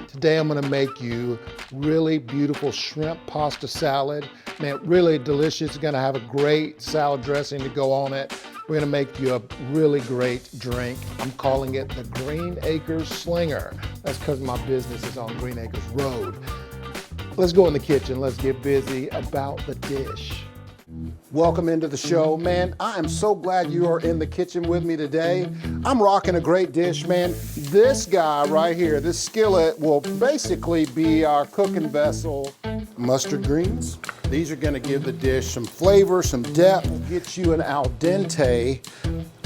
Today I'm gonna make you really beautiful shrimp pasta salad. Man, really delicious. It's gonna have a great salad dressing to go on it. We're gonna make you a really great drink. I'm calling it the Green Acres Slinger. That's because my business is on Green Acres Road. Let's go in the kitchen. Let's get busy about the dish. Welcome into the show, man. I am so glad you are in the kitchen with me today. I'm rocking a great dish, man. This guy right here, this skillet will basically be our cooking vessel. Mustard greens. These are gonna give the dish some flavor, some depth, get you an al dente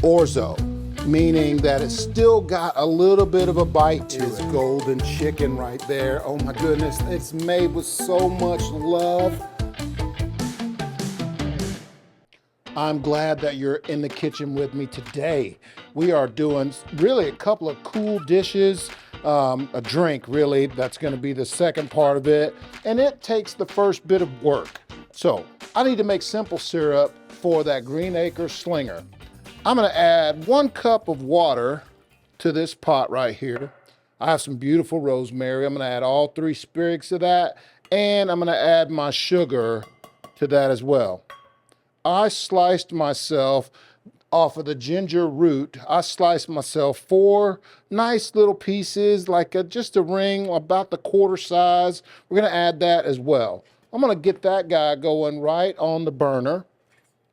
orzo, meaning that it's still got a little bit of a bite to it. Golden chicken right there. Oh my goodness, it's made with so much love. I'm glad that you're in the kitchen with me today. We are doing really a couple of cool dishes, a drink really, that's gonna be the second part of it, and it takes the first bit of work. So I need to make simple syrup for that Green Acres Slinger. I'm gonna add 1 cup of water to this pot right here. I have some beautiful rosemary. I'm gonna add all 3 sprigs of that, and I'm gonna add my sugar to that as well. I sliced myself off of the ginger root. I sliced myself 4 nice little pieces, like just a ring about the quarter size. We're gonna add that as well. I'm gonna get that guy going right on the burner.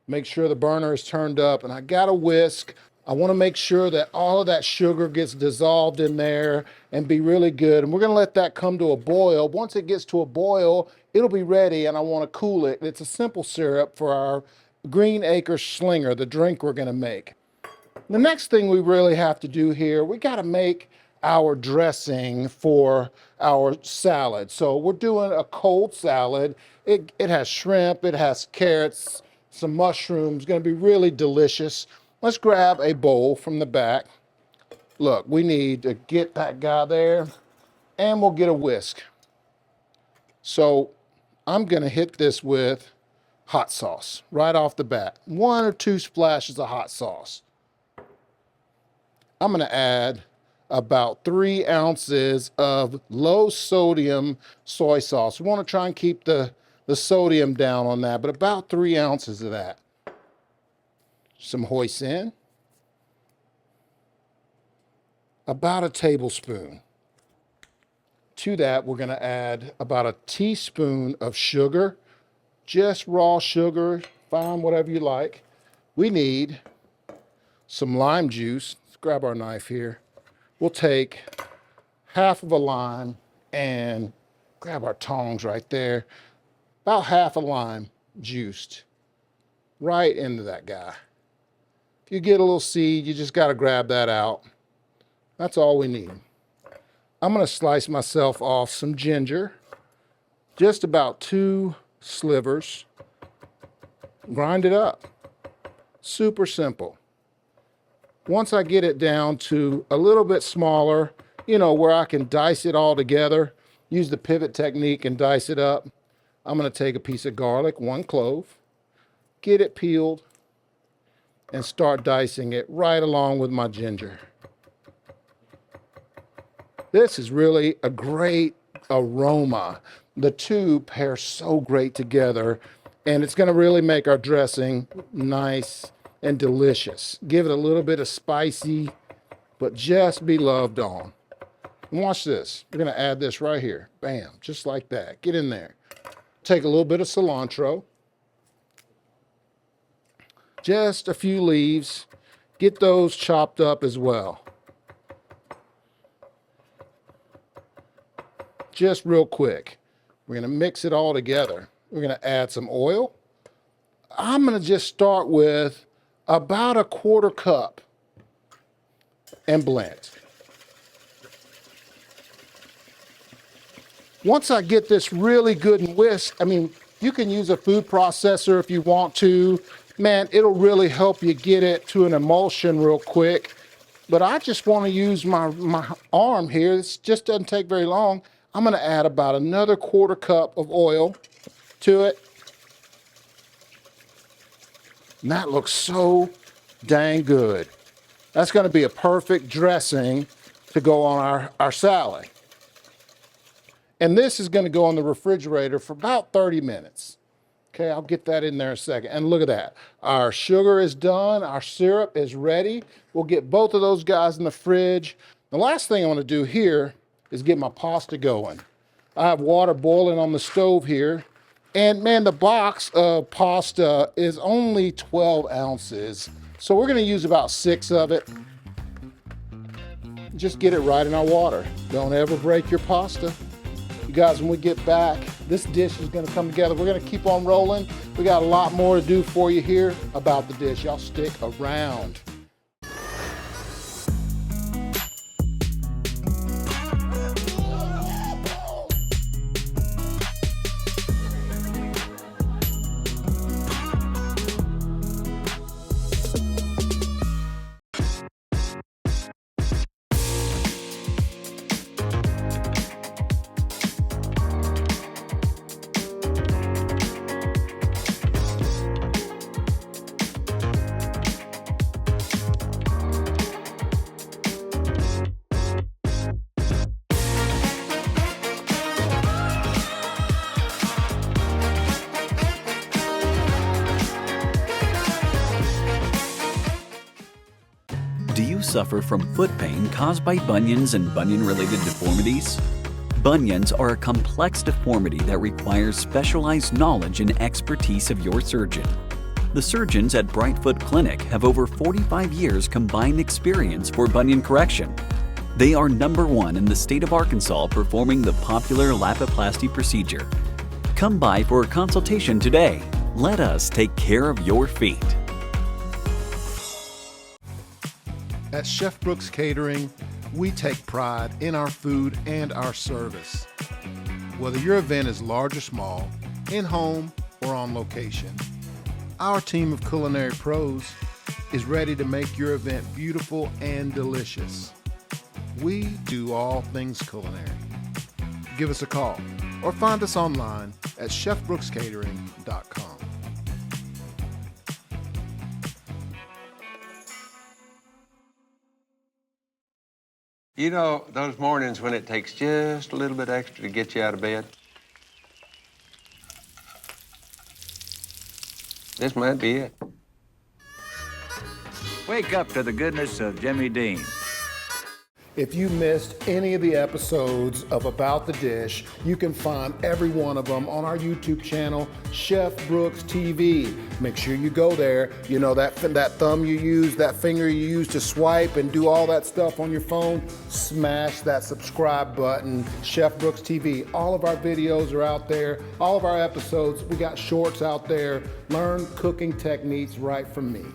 Make sure the burner is turned up, and I got a whisk. I wanna make sure that all of that sugar gets dissolved in there and be really good. And we're gonna let that come to a boil. Once it gets to a boil, it'll be ready, and I wanna cool it. It's a simple syrup for our Green Acres Slinger, the drink we're gonna make. The next thing we really have to do here, we gotta make our dressing for our salad. So we're doing a cold salad. It has shrimp, it has carrots, some mushrooms, gonna be really delicious. Let's grab a bowl from the back. Look, we need to get that guy there, and we'll get a whisk. So I'm gonna hit this with hot sauce right off the bat. 1 or 2 splashes of hot sauce. I'm gonna add about 3 ounces of low sodium soy sauce. We wanna try and keep the sodium down on that, but about 3 ounces of that. Some hoisin. About a tablespoon. To that, we're gonna add about a teaspoon of sugar. Just raw sugar, fine, whatever you like. We need some lime juice. Let's grab our knife here. We'll take half of a lime and grab our tongs right there. About half a lime juiced right into that guy. If you get a little seed, you just gotta grab that out. That's all we need. I'm gonna slice myself off some ginger, just about 2 slivers. Grind it up. Super simple. Once I get it down to a little bit smaller, where I can dice it all together, use the pivot technique and dice it up, I'm gonna take a piece of garlic, 1 clove, get it peeled, and start dicing it right along with my ginger. This is really a great aroma. The 2 pair so great together, and it's gonna really make our dressing nice and delicious. Give it a little bit of spicy, but just be loved on. And watch this. We're gonna add this right here. Bam, just like that. Get in there. Take a little bit of cilantro. Just a few leaves. Get those chopped up as well. Just real quick. We're gonna mix it all together. We're gonna add some oil. I'm gonna just start with about a 1/4 cup and blend. Once I get this really good and whisked, you can use a food processor if you want to. Man, it'll really help you get it to an emulsion real quick. But I just wanna use my arm here. This just doesn't take very long. I'm gonna add about another 1/4 cup of oil to it. And that looks so dang good. That's gonna be a perfect dressing to go on our salad. And this is gonna go in the refrigerator for about 30 minutes. Okay, I'll get that in there in a second. And look at that. Our sugar is done. Our syrup is ready. We'll get both of those guys in the fridge. The last thing I want to do here is get my pasta going. I have water boiling on the stove here. And man, the box of pasta is only 12 ounces. So we're going to use about 6 of it. Just get it right in our water. Don't ever break your pasta. You guys, when we get back, this dish is gonna come together. We're gonna keep on rolling. We got a lot more to do for you here about the dish. Y'all stick around. Do you suffer from foot pain caused by bunions and bunion-related deformities? Bunions are a complex deformity that requires specialized knowledge and expertise of your surgeon. The surgeons at Brightfoot Clinic have over 45 years combined experience for bunion correction. They are #1 in the state of Arkansas performing the popular Lapiplasty procedure. Come by for a consultation today. Let us take care of your feet. At Chef Brooks Catering, we take pride in our food and our service. Whether your event is large or small, in-home or on location, our team of culinary pros is ready to make your event beautiful and delicious. We do all things culinary. Give us a call or find us online at chefbrookscatering.com. You know, those mornings when it takes just a little bit extra to get you out of bed? This might be it. Wake up to the goodness of Jimmy Dean. If you missed any of the episodes of About the Dish, you can find every one of them on our YouTube channel, Chef Brooks TV. Make sure you go there. You know, that thumb you use, that finger you use to swipe and do all that stuff on your phone, smash that subscribe button, Chef Brooks TV. All of our videos are out there, all of our episodes. We got shorts out there. Learn cooking techniques right from me.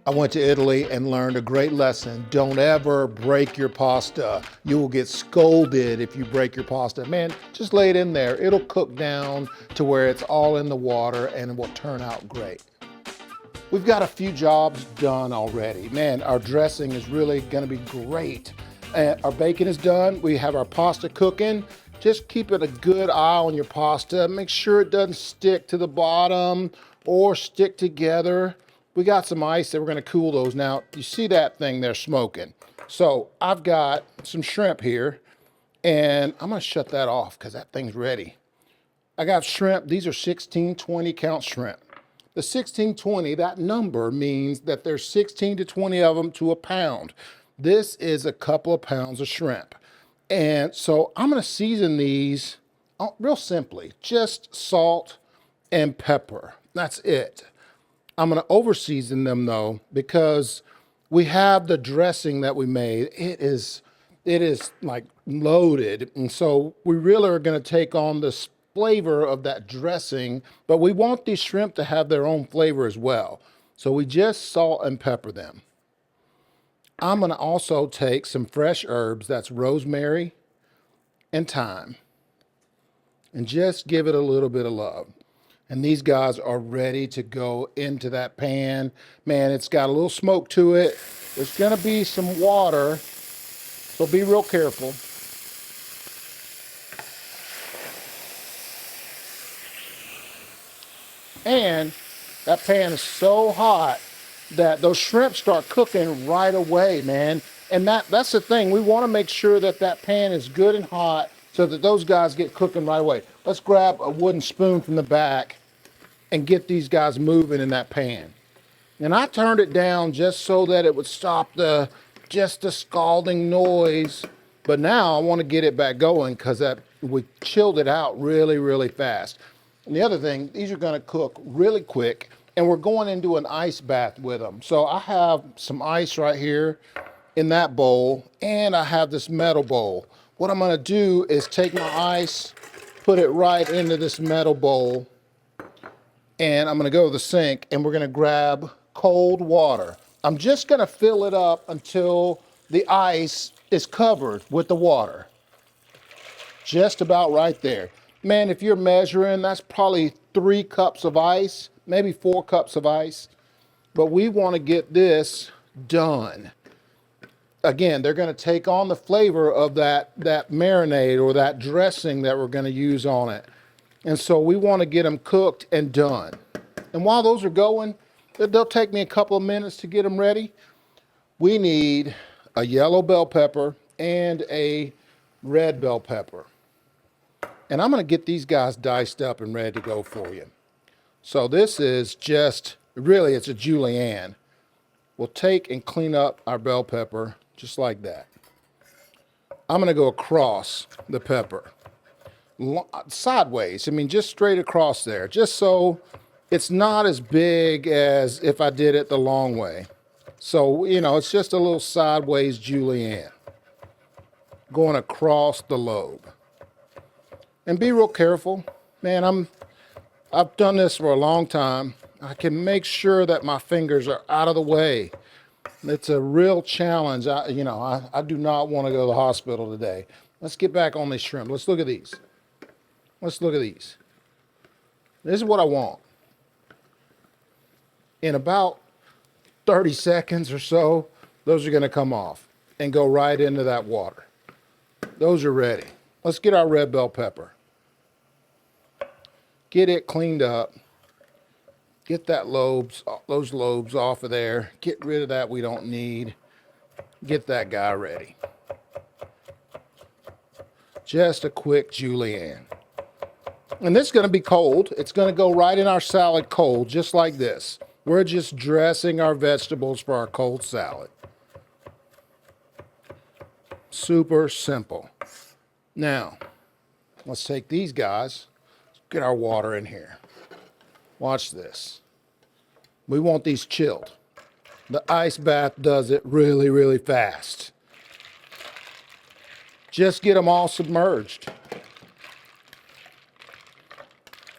I went to Italy and learned a great lesson. Don't ever break your pasta. You will get scolded if you break your pasta. Man, just lay it in there. It'll cook down to where it's all in the water and it will turn out great. We've got a few jobs done already. Man, our dressing is really gonna be great. Our bacon is done. We have our pasta cooking. Just keep it a good eye on your pasta. Make sure it doesn't stick to the bottom or stick together. We got some ice that we're gonna cool those. Now, you see that thing there smoking. So I've got some shrimp here and I'm gonna shut that off because that thing's ready. I got shrimp, these are 16, 20 count shrimp. The 1620, that number means that there's 16 to 20 of them to a pound. This is a couple of pounds of shrimp. And so I'm gonna season these real simply, just salt and pepper, that's it. I'm gonna over season them though, because we have the dressing that we made. It is like loaded. And so we really are gonna take on this flavor of that dressing, but we want these shrimp to have their own flavor as well. So we just salt and pepper them. I'm gonna also take some fresh herbs, that's rosemary and thyme, and just give it a little bit of love. And these guys are ready to go into that pan. Man, it's got a little smoke to it. There's gonna be some water, so be real careful. And that pan is so hot, that those shrimp start cooking right away, man. And that's the thing. We want to make sure that that pan is good and hot so that those guys get cooking right away. Let's grab a wooden spoon from the back and get these guys moving in that pan. And I turned it down just so that it would stop just the scalding noise. But now I want to get it back going because we chilled it out really, really fast. And the other thing, these are going to cook really quick, and we're going into an ice bath with them. So I have some ice right here in that bowl, and I have this metal bowl. What I'm going to do is take my ice, put it right into this metal bowl, and I'm going to go to the sink, and we're going to grab cold water. I'm just going to fill it up until the ice is covered with the water. Just about right there. Man, if you're measuring, that's probably 3 cups of ice, maybe 4 cups of ice. But we want to get this done. Again, they're going to take on the flavor of that marinade or that dressing that we're going to use on it. And so we want to get them cooked and done. And while those are going, they'll take me a couple of minutes to get them ready. We need a yellow bell pepper and a red bell pepper. And I'm going to get these guys diced up and ready to go for you. So this is just, really it's a julienne. We'll take and clean up our bell pepper just like that. I'm going to go across the pepper. Sideways, I mean just straight across there, just so it's not as big as if I did it the long way. So, it's just a little sideways julienne going across the lobe. And be real careful. Man, I've done this for a long time. I can make sure that my fingers are out of the way. It's a real challenge. I do not want to go to the hospital today. Let's get back on these shrimp. Let's look at these. Let's look at these. This is what I want. In about 30 seconds or so, those are going to come off and go right into that water. Those are ready. Let's get our red bell pepper. Get it cleaned up. Get those lobes off of there. Get rid of that we don't need. Get that guy ready. Just a quick julienne. And this is going to be cold. It's going to go right in our salad cold, just like this. We're just dressing our vegetables for our cold salad. Super simple. Now, let's take these guys, get our water in here. Watch this. We want these chilled. The ice bath does it really, really fast. Just get them all submerged.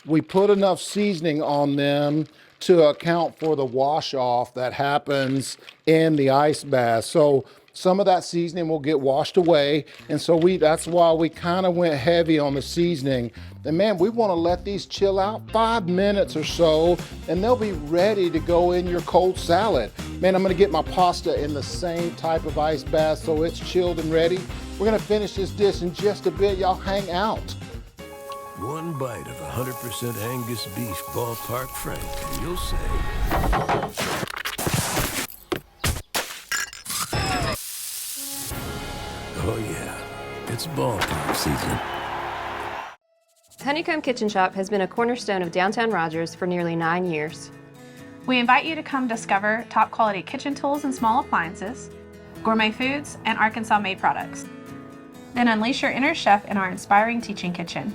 We put enough seasoning on them to account for the wash off that happens in the ice bath. So some of that seasoning will get washed away. And so that's why we kind of went heavy on the seasoning. And man, we want to let these chill out 5 minutes or so, and they'll be ready to go in your cold salad. Man, I'm going to get my pasta in the same type of ice bath so it's chilled and ready. We're going to finish this dish in just a bit. Y'all hang out. One bite of 100% Angus beef ballpark frank, and you'll say, oh yeah, it's ballpark season. Honeycomb Kitchen Shop has been a cornerstone of downtown Rogers for nearly 9 years. We invite you to come discover top quality kitchen tools and small appliances, gourmet foods, and Arkansas-made products. Then unleash your inner chef in our inspiring teaching kitchen,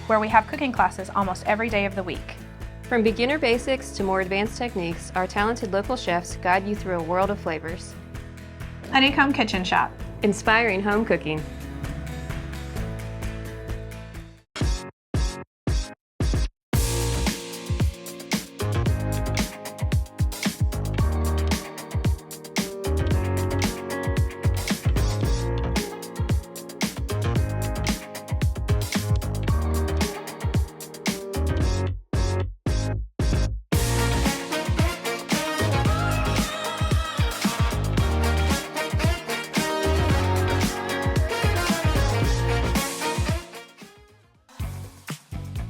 where we have cooking classes almost every day of the week. From beginner basics to more advanced techniques, our talented local chefs guide you through a world of flavors. Honeycomb Kitchen Shop. Inspiring home cooking.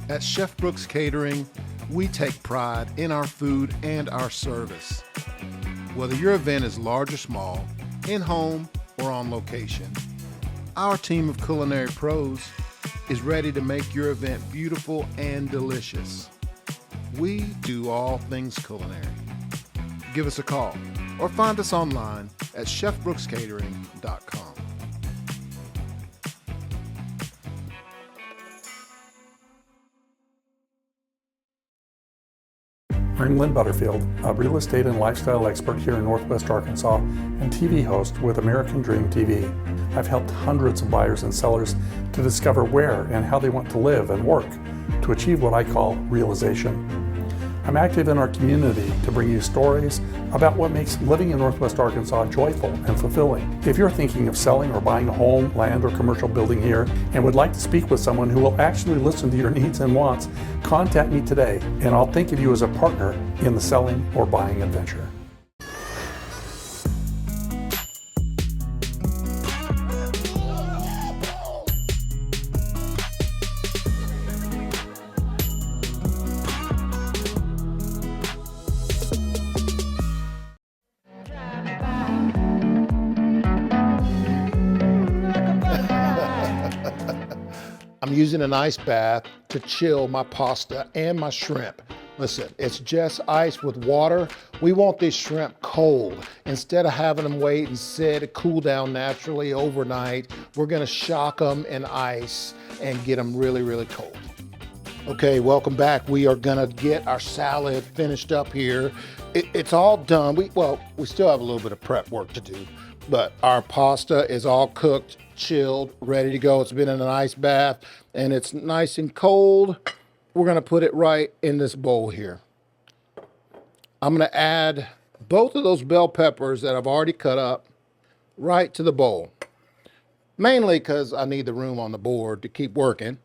At Chef Brooks Catering, we take pride in our food and our service. Whether your event is large or small, in-home or on location, our team of culinary pros is ready to make your event beautiful and delicious. We do all things culinary. Give us a call or find us online at chefbrookscatering.com. I'm Lynn Butterfield, a real estate and lifestyle expert here in Northwest Arkansas and TV host with American Dream TV. I've helped hundreds of buyers and sellers to discover where and how they want to live and work to achieve what I call realization. I'm active in our community to bring you stories about what makes living in Northwest Arkansas joyful and fulfilling. If you're thinking of selling or buying a home, land, or commercial building here and would like to speak with someone who will actually listen to your needs and wants, contact me today and I'll think of you as a partner in the selling or buying adventure. I'm using an ice bath to chill my pasta and my shrimp. Listen, it's just ice with water. We want these shrimp cold. Instead of having them wait and sit, cool down naturally overnight, we're gonna shock them in ice and get them really, really cold. Okay, welcome back. We are gonna get our salad finished up here. It's all done. We still have a little bit of prep work to do, but our pasta is all cooked, chilled, ready to go. It's been in an ice bath and it's nice and cold. We're gonna put it right in this bowl here. I'm gonna add both of those bell peppers that I've already cut up right to the bowl. Mainly because I need the room on the board to keep working.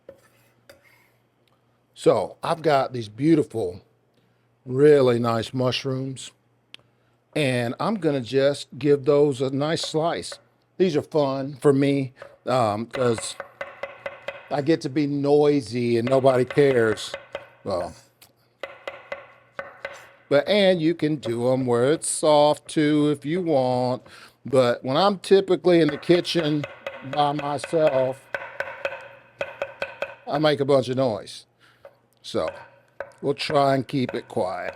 So I've got these beautiful, really nice mushrooms, and I'm gonna just give those a nice slice. These are fun for me because I get to be noisy and nobody cares. Well, and you can do them where it's soft too if you want. But when I'm typically in the kitchen by myself, I make a bunch of noise. So we'll try and keep it quiet.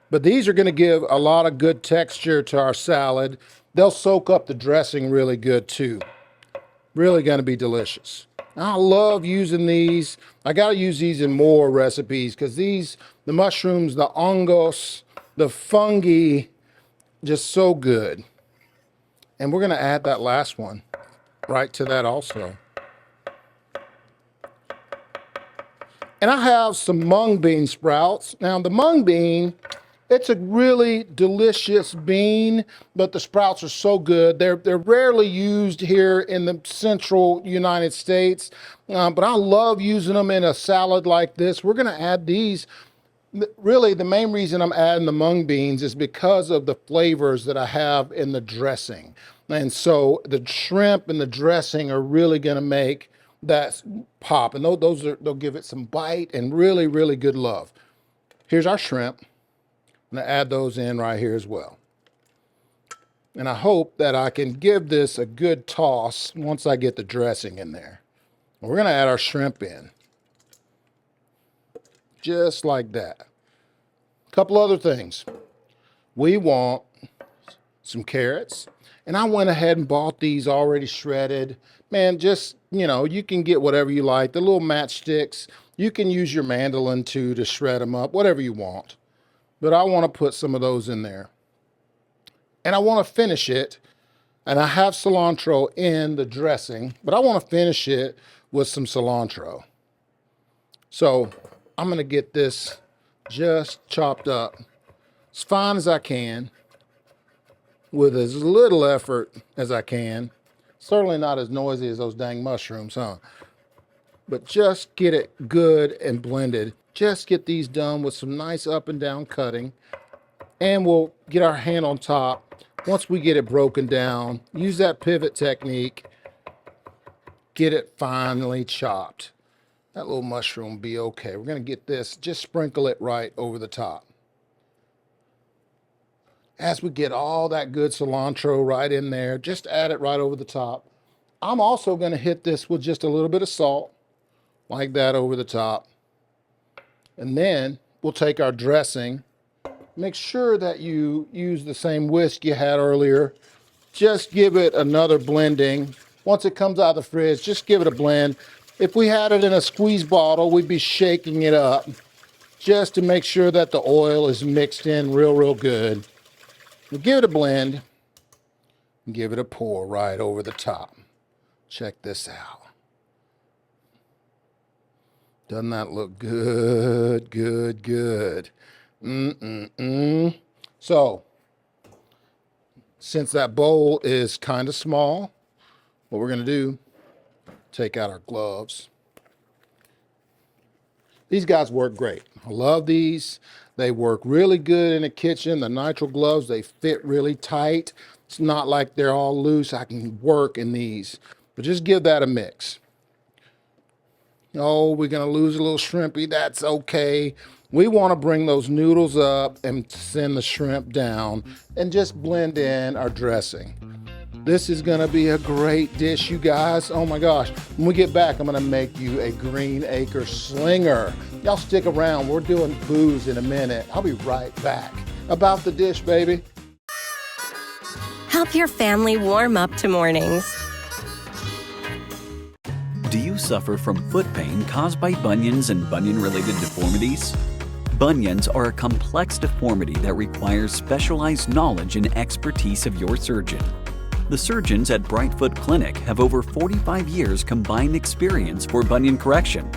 But these are going to give a lot of good texture to our salad. They'll soak up the dressing really good too. Really going to be delicious. I love using these. I got to use these in more recipes because the mushrooms, the hongos, the fungi, just so good. And we're going to add that last one right to that also. And I have some mung bean sprouts. Now the mung bean, it's a really delicious bean, but the sprouts are so good. They're rarely used here in the central United States, but I love using them in a salad like this. We're gonna add these. Really, the main reason I'm adding the mung beans is because of the flavors that I have in the dressing. And so the shrimp and the dressing are really gonna make that pop, and they'll give it some bite and really, really good love. Here's our shrimp. I'm gonna add those in right here as well. And I hope that I can give this a good toss once I get the dressing in there. We're gonna add our shrimp in. Just like that. A couple other things. We want some carrots. And I went ahead and bought these already shredded. Man, just, you can get whatever you like. The little matchsticks. You can use your mandolin too to shred them up, whatever you want. But I want to put some of those in there. And I want to finish it. And I have cilantro in the dressing, but I want to finish it with some cilantro. So I'm going to get this just chopped up as fine as I can with as little effort as I can. Certainly not as noisy as those dang mushrooms, huh? But just get it good and blended. Just get these done with some nice up and down cutting. And we'll get our hand on top. Once we get it broken down, use that pivot technique. Get it finely chopped. That little mushroom will be okay. We're going to get this, just sprinkle it right over the top. as we get all that good cilantro right in there, just add it right over the top. I'm also going to hit this with just a little bit of salt, like that over the top. And then we'll take our dressing. Make sure that you use the same whisk you had earlier. Just give it another blending. Once it comes out of the fridge, just give it a blend. If we had it in a squeeze bottle, we'd be shaking it up just to make sure that the oil is mixed in real good. We'll give it a blend and give it a pour right over the top. Check this out. Doesn't that look good, good? So, since that bowl is kind of small, what we're going to do, take out our gloves. These guys work great. I love these. They work really good in the kitchen. The nitrile gloves, they fit really tight. It's not like they're all loose. I can work in these. But just give that a mix. Oh, we're going to lose a little shrimpy. That's okay. We want to bring those noodles up and send the shrimp down and just blend in our dressing. This is going to be a great dish, you guys. Oh my gosh. When we get back, I'm going to make you a green acre slinger. Y'all stick around. We're doing booze in a minute. I'll be right back. About the dish, baby. Help your family warm up to mornings. Do you suffer from foot pain caused by bunions and bunion-related deformities? Bunions are a complex deformity that requires specialized knowledge and expertise of your surgeon. The surgeons at Brightfoot Clinic have over 45 years combined experience for bunion correction.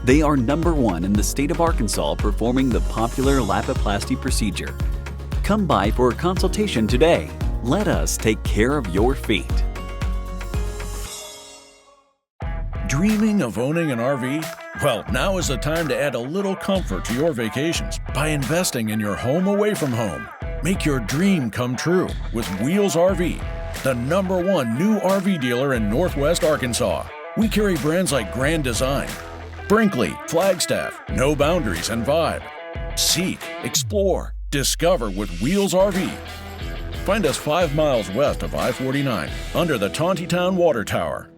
They are #1 in the state of Arkansas performing the popular Lapiplasty procedure. Come by for a consultation today. Let us take care of your feet. Dreaming of owning an RV? Well, now is the time to add a little comfort to your vacations by investing in your home away from home. Make your dream come true with Wheels RV, the #1 new RV dealer in Northwest Arkansas. We carry brands like Grand Design, Brinkley, Flagstaff, No Boundaries, and Vibe. Seek, explore, discover with Wheels RV. Find us 5 miles west of I-49 under the Tontitown Water Tower.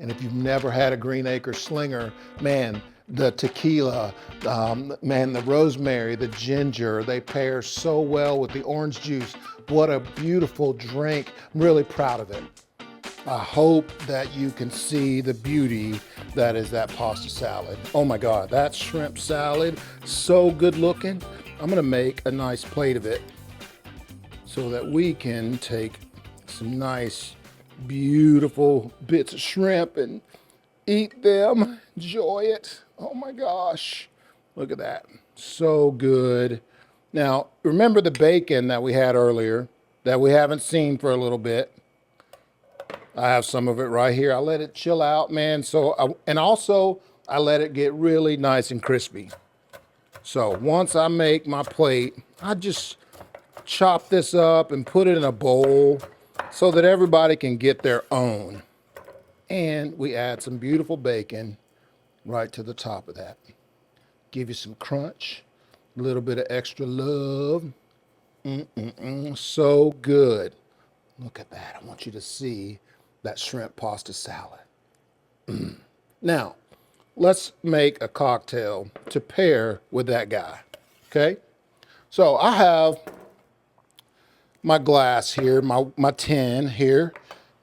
And if you've never had a Green Acre Slinger, man, the tequila, man, the rosemary, the ginger, they pair so well with the orange juice. What a beautiful drink. I'm really proud of it. I hope that you can see the beauty that is that pasta salad. Oh my God, that shrimp salad, so good looking. I'm gonna make a nice plate of it so that we can take some nice, beautiful bits of shrimp and eat them, enjoy it. Oh my gosh, look at that, so good. Now, remember the bacon that we had earlier that we haven't seen for a little bit? I have some of it right here. I let it chill out, man. And also I let it get really nice and crispy. So once I make my plate, I just chop this up and put it in a bowl so that everybody can get their own. And we add some beautiful bacon right to the top of that. Give you some crunch, a little bit of extra love. So good. Look at that. I want you to see that shrimp pasta salad. Now, let's make a cocktail to pair with that guy, okay? So I have my glass here, my tin here,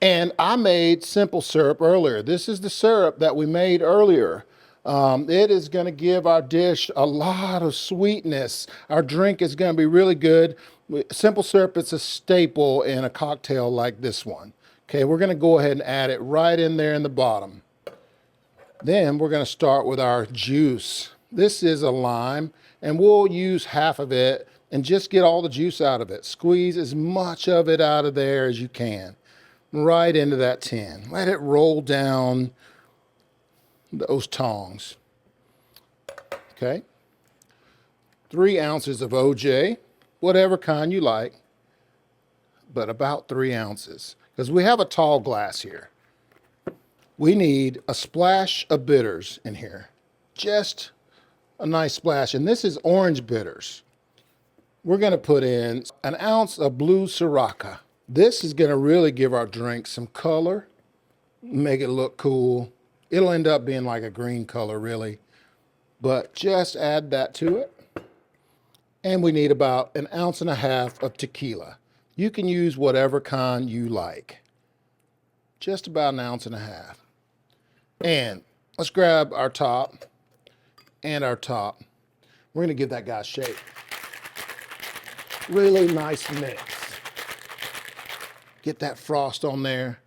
And I made simple syrup earlier. This is the syrup that we made earlier. It is going to give our dish a lot of sweetness. Our drink is going to be really good. Simple syrup, it's a staple in a cocktail like this one. Okay, we're going to go ahead and add it right in there in the bottom. Then we're going to start with our juice. This is a lime, and we'll use half of it and just get all the juice out of it. Squeeze as much of it out of there as you can. Right into that tin. Let it roll down those tongs. Okay. 3 ounces of OJ, whatever kind you like, but about 3 ounces. Because we have a tall glass here. We need a splash of bitters in here. Just a nice splash. And this is orange bitters. We're going to put in 1 ounce of blue Sriracha. This is going to really give our drink some color, make it look cool. It'll end up being like a green color, really. But just add that to it. And we need about 1.5 ounces of tequila. You can use whatever kind you like. Just about 1.5 ounces. And let's grab our top and our top. We're going to give that guy a shake. Really nice mix. Get that frost on there.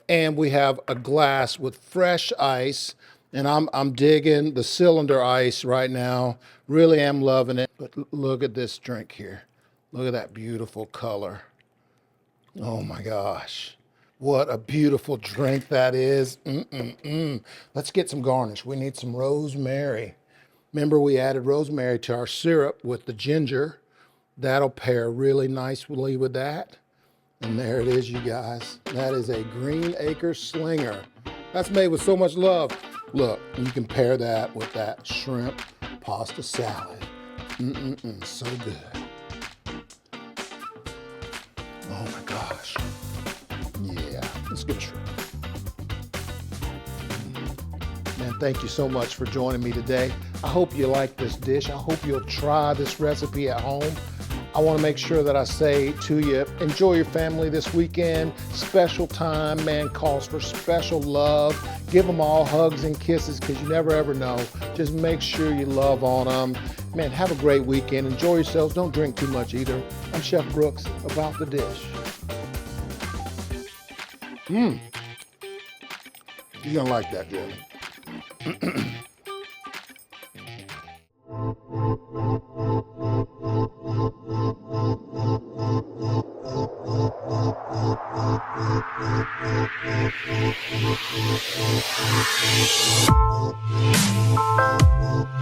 And we have a glass with fresh ice. And I'm digging the cylinder ice right now. Really am loving it. But look at this drink here. Look at that beautiful color. Oh my gosh. What a beautiful drink that is. Let's get some garnish. We need some rosemary. Remember, we added rosemary to our syrup with the ginger. That'll pair really nicely with that. And there it is, you guys. That is a Green Acre Slinger. That's made with so much love. Look, you can pair that with that shrimp pasta salad. So good. Oh my gosh. Yeah, let's get shrimp. Man, thank you so much for joining me today. I hope you like this dish. I hope you'll try this recipe at home. I want to make sure that I say to you, enjoy your family this weekend. Special time, man, calls for special love. Give them all hugs and kisses because you never ever know. Just make sure you love on them. Man, have a great weekend. Enjoy yourselves. Don't drink too much either. I'm Chef Brooks, about the dish. You're going to like that, Jeremy. Thank you.